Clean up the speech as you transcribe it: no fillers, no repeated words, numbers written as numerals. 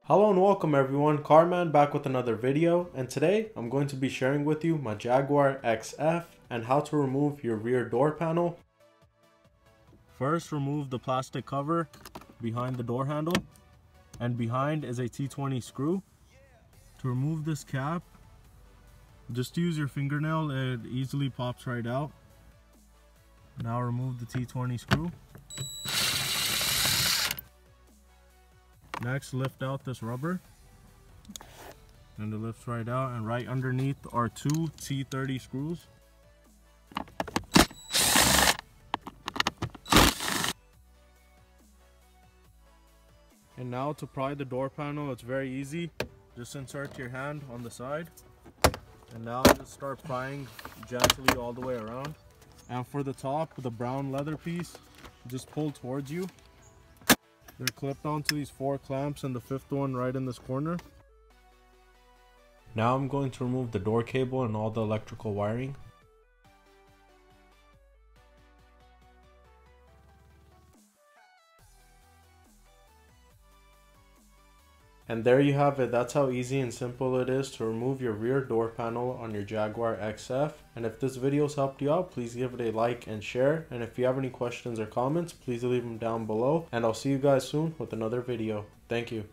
Hello and welcome everyone, Carman back with another video, and today I'm going to be sharing with you my Jaguar XF and how to remove your rear door panel. First, remove the plastic cover behind the door handle, and behind is a T20 screw. To remove this cap, just use your fingernail, it easily pops right out. Now remove the T20 screw. Next, lift out this rubber, and it lifts right out, and right underneath are two T30 screws. And now to pry the door panel, it's very easy. Just insert your hand on the side, and now just start prying gently all the way around. And for the top, the brown leather piece, just pull towards you. They're clipped onto these 4 clamps and the 5th one right in this corner. Now I'm going to remove the door cable and all the electrical wiring. And there you have it. That's how easy and simple it is to remove your rear door panel on your Jaguar XF. And if this video's helped you out, please give it a like and share. And if you have any questions or comments, please leave them down below. And I'll see you guys soon with another video. Thank you.